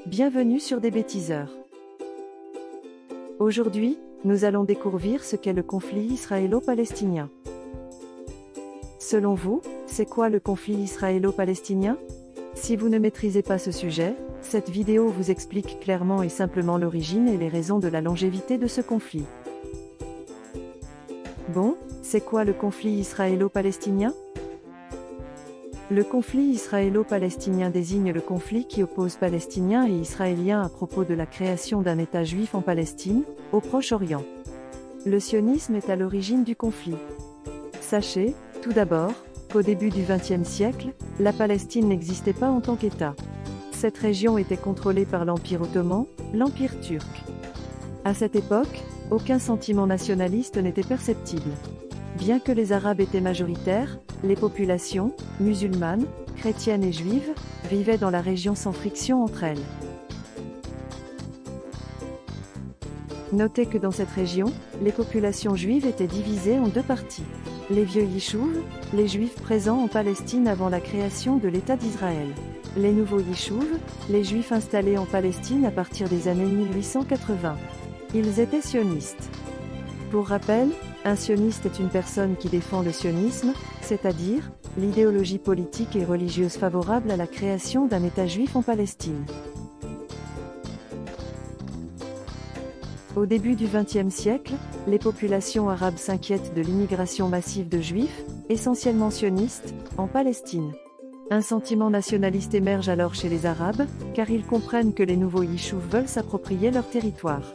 Bienvenue sur Des Bêtiseurs. Aujourd'hui, nous allons découvrir ce qu'est le conflit israélo-palestinien. Selon vous, c'est quoi le conflit israélo-palestinien? Si vous ne maîtrisez pas ce sujet, cette vidéo vous explique clairement et simplement l'origine et les raisons de la longévité de ce conflit. Bon, c'est quoi le conflit israélo-palestinien? Le conflit israélo-palestinien désigne le conflit qui oppose Palestiniens et Israéliens à propos de la création d'un État juif en Palestine, au Proche-Orient. Le sionisme est à l'origine du conflit. Sachez, tout d'abord, qu'au début du XXe siècle, la Palestine n'existait pas en tant qu'État. Cette région était contrôlée par l'Empire ottoman, l'Empire turc. À cette époque, aucun sentiment nationaliste n'était perceptible. Bien que les Arabes étaient majoritaires, les populations, musulmanes, chrétiennes et juives, vivaient dans la région sans friction entre elles. Notez que dans cette région, les populations juives étaient divisées en deux parties. Les vieux Yishuv, les juifs présents en Palestine avant la création de l'État d'Israël. Les nouveaux Yishuv, les juifs installés en Palestine à partir des années 1880. Ils étaient sionistes. Pour rappel, un sioniste est une personne qui défend le sionisme, c'est-à-dire l'idéologie politique et religieuse favorable à la création d'un État juif en Palestine. Au début du XXe siècle, les populations arabes s'inquiètent de l'immigration massive de juifs, essentiellement sionistes, en Palestine. Un sentiment nationaliste émerge alors chez les Arabes, car ils comprennent que les nouveaux Yishuv veulent s'approprier leur territoire.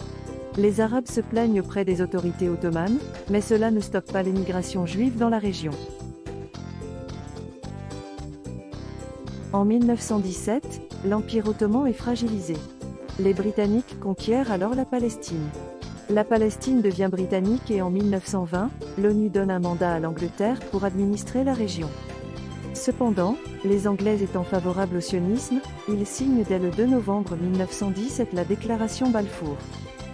Les Arabes se plaignent auprès des autorités ottomanes, mais cela ne stoppe pas l'émigration juive dans la région. En 1917, l'Empire ottoman est fragilisé. Les Britanniques conquièrent alors la Palestine. La Palestine devient britannique et en 1920, l'ONU donne un mandat à l'Angleterre pour administrer la région. Cependant, les Anglais étant favorables au sionisme, ils signent dès le 2 novembre 1917 la déclaration Balfour.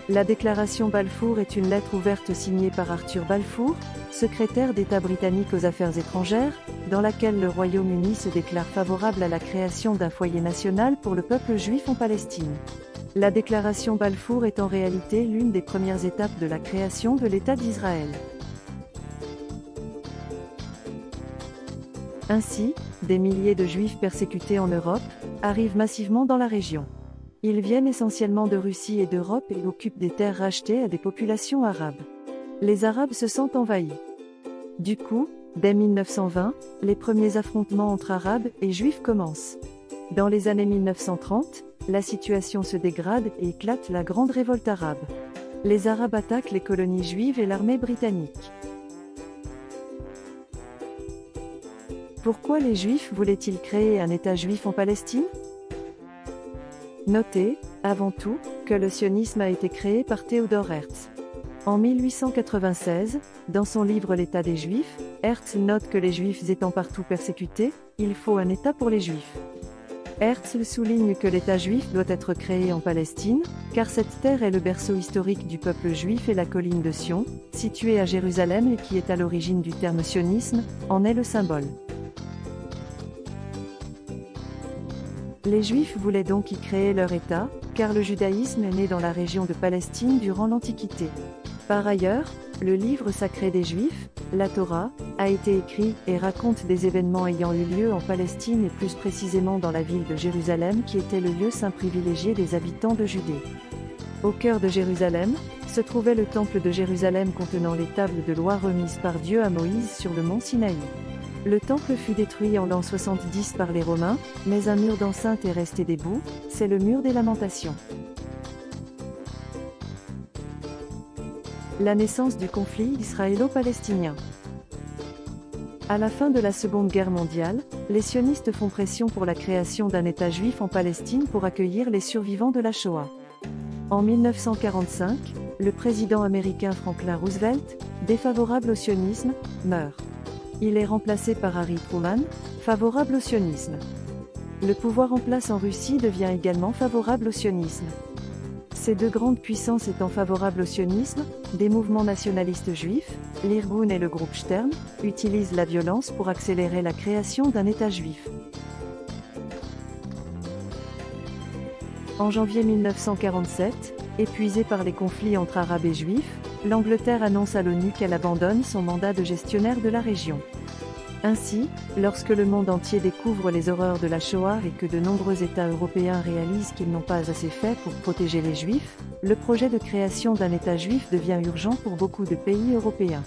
La déclaration Balfour est une lettre ouverte signée par Arthur Balfour, secrétaire d'État britannique aux Affaires étrangères, dans laquelle le Royaume-Uni se déclare favorable à la création d'un foyer national pour le peuple juif en Palestine. La déclaration Balfour est en réalité l'une des premières étapes de la création de l'État d'Israël. Ainsi, des milliers de juifs persécutés en Europe arrivent massivement dans la région. Ils viennent essentiellement de Russie et d'Europe et occupent des terres rachetées à des populations arabes. Les Arabes se sentent envahis. Du coup, dès 1920, les premiers affrontements entre Arabes et Juifs commencent. Dans les années 1930, la situation se dégrade et éclate la grande révolte arabe. Les Arabes attaquent les colonies juives et l'armée britannique. Pourquoi les Juifs voulaient-ils créer un État juif en Palestine? Notez, avant tout, que le sionisme a été créé par Theodor Herzl. En 1896, dans son livre L'État des Juifs, Herzl note que les Juifs étant partout persécutés, il faut un État pour les Juifs. Herzl souligne que l'État juif doit être créé en Palestine, car cette terre est le berceau historique du peuple juif et la colline de Sion, située à Jérusalem et qui est à l'origine du terme sionisme, en est le symbole. Les Juifs voulaient donc y créer leur État, car le judaïsme est né dans la région de Palestine durant l'Antiquité. Par ailleurs, le livre sacré des Juifs, la Torah, a été écrit et raconte des événements ayant eu lieu en Palestine et plus précisément dans la ville de Jérusalem qui était le lieu saint privilégié des habitants de Judée. Au cœur de Jérusalem, se trouvait le temple de Jérusalem contenant les tables de loi remises par Dieu à Moïse sur le mont Sinaï. Le temple fut détruit en l'an 70 par les Romains, mais un mur d'enceinte est resté debout, c'est le mur des Lamentations. La naissance du conflit israélo-palestinien. À la fin de la Seconde Guerre mondiale, les sionistes font pression pour la création d'un État juif en Palestine pour accueillir les survivants de la Shoah. En 1945, le président américain Franklin Roosevelt, défavorable au sionisme, meurt. Il est remplacé par Harry Truman, favorable au sionisme. Le pouvoir en place en Russie devient également favorable au sionisme. Ces deux grandes puissances étant favorables au sionisme, des mouvements nationalistes juifs, l'Irgun et le groupe Stern, utilisent la violence pour accélérer la création d'un État juif. En janvier 1947, épuisée par les conflits entre Arabes et Juifs, l'Angleterre annonce à l'ONU qu'elle abandonne son mandat de gestionnaire de la région. Ainsi, lorsque le monde entier découvre les horreurs de la Shoah et que de nombreux États européens réalisent qu'ils n'ont pas assez fait pour protéger les Juifs, le projet de création d'un État juif devient urgent pour beaucoup de pays européens.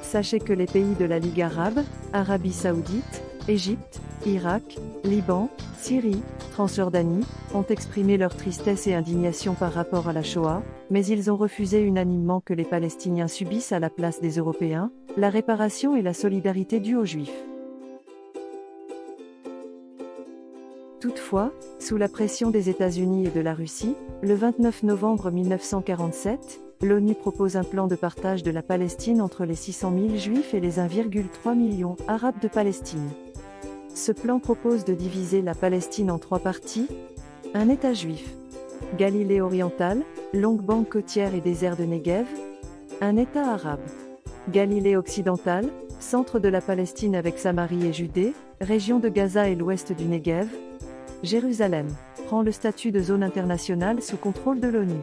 Sachez que les pays de la Ligue arabe, Arabie saoudite, Égypte, Irak, Liban, Syrie, Transjordanie, ont exprimé leur tristesse et indignation par rapport à la Shoah, mais ils ont refusé unanimement que les Palestiniens subissent à la place des Européens la réparation et la solidarité due aux Juifs. Toutefois, sous la pression des États-Unis et de la Russie, le 29 novembre 1947, l'ONU propose un plan de partage de la Palestine entre les 600 000 Juifs et les 1,3 million Arabes de Palestine. Ce plan propose de diviser la Palestine en 3 parties. Un État juif. Galilée orientale, longue bande côtière et désert de Negev. Un État arabe. Galilée occidentale, centre de la Palestine avec Samarie et Judée, région de Gaza et l'ouest du Negev. Jérusalem prend le statut de zone internationale sous contrôle de l'ONU.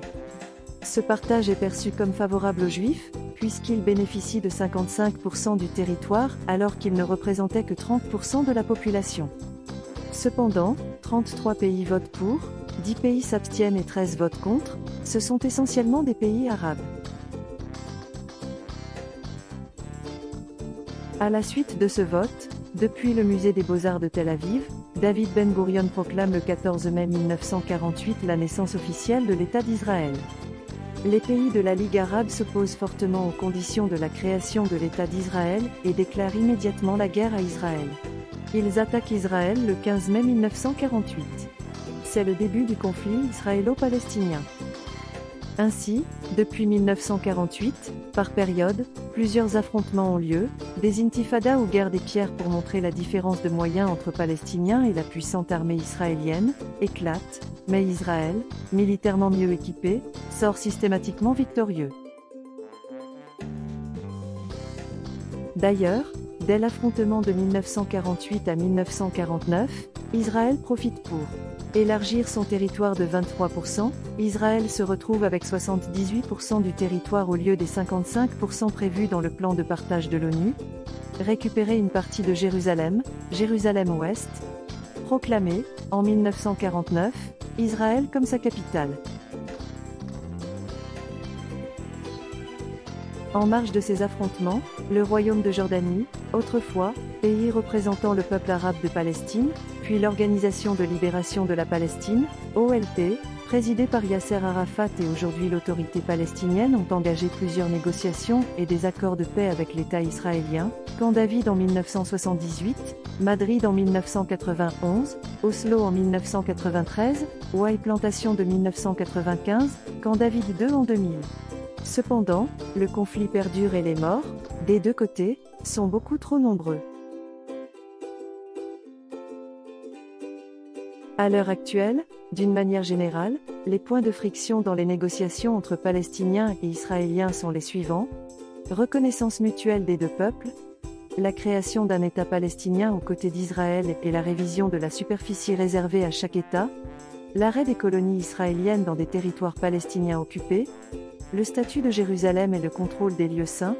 Ce partage est perçu comme favorable aux Juifs, puisqu'ils bénéficient de 55% du territoire, alors qu'ils ne représentaient que 30% de la population. Cependant, 33 pays votent pour, 10 pays s'abstiennent et 13 votent contre, ce sont essentiellement des pays arabes. À la suite de ce vote, depuis le musée des Beaux-Arts de Tel Aviv, David Ben Gourion proclame le 14 mai 1948 la naissance officielle de l'État d'Israël. Les pays de la Ligue arabe s'opposent fortement aux conditions de la création de l'État d'Israël et déclarent immédiatement la guerre à Israël. Ils attaquent Israël le 15 mai 1948. C'est le début du conflit israélo-palestinien. Ainsi, depuis 1948, par période, plusieurs affrontements ont lieu, des intifadas ou guerres des pierres pour montrer la différence de moyens entre Palestiniens et la puissante armée israélienne, éclatent, mais Israël, militairement mieux équipé, sort systématiquement victorieux. D'ailleurs, dès l'affrontement de 1948 à 1949, Israël profite pour élargir son territoire de 23%, Israël se retrouve avec 78% du territoire au lieu des 55% prévus dans le plan de partage de l'ONU, récupérer une partie de Jérusalem, Jérusalem-Ouest, proclamer, en 1949, Israël comme sa capitale. En marge de ces affrontements, le royaume de Jordanie, autrefois, pays représentant le peuple arabe de Palestine, puis l'Organisation de libération de la Palestine, OLP, présidée par Yasser Arafat et aujourd'hui l'autorité palestinienne ont engagé plusieurs négociations et des accords de paix avec l'État israélien, Camp David en 1978, Madrid en 1991, Oslo en 1993, Ouai Plantation de 1995, Camp David II en 2000. Cependant, le conflit perdure et les morts, des deux côtés, sont beaucoup trop nombreux. À l'heure actuelle, d'une manière générale, les points de friction dans les négociations entre Palestiniens et Israéliens sont les suivants. Reconnaissance mutuelle des deux peuples, la création d'un État palestinien aux côtés d'Israël et la révision de la superficie réservée à chaque État, l'arrêt des colonies israéliennes dans des territoires palestiniens occupés, le statut de Jérusalem et le contrôle des lieux saints,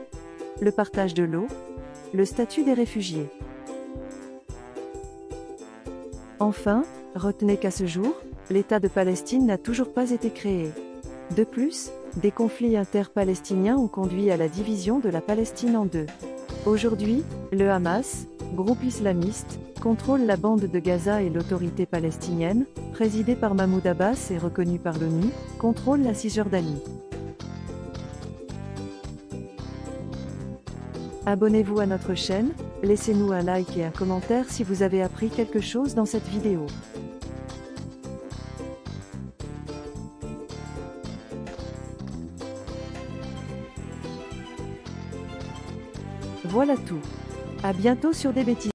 le partage de l'eau, le statut des réfugiés. Enfin, retenez qu'à ce jour, l'État de Palestine n'a toujours pas été créé. De plus, des conflits inter-palestiniens ont conduit à la division de la Palestine en deux. Aujourd'hui, le Hamas, groupe islamiste, contrôle la bande de Gaza et l'autorité palestinienne, présidée par Mahmoud Abbas et reconnue par l'ONU, contrôle la Cisjordanie. Abonnez-vous à notre chaîne, laissez-nous un like et un commentaire si vous avez appris quelque chose dans cette vidéo. Voilà tout. À bientôt sur des bêtises.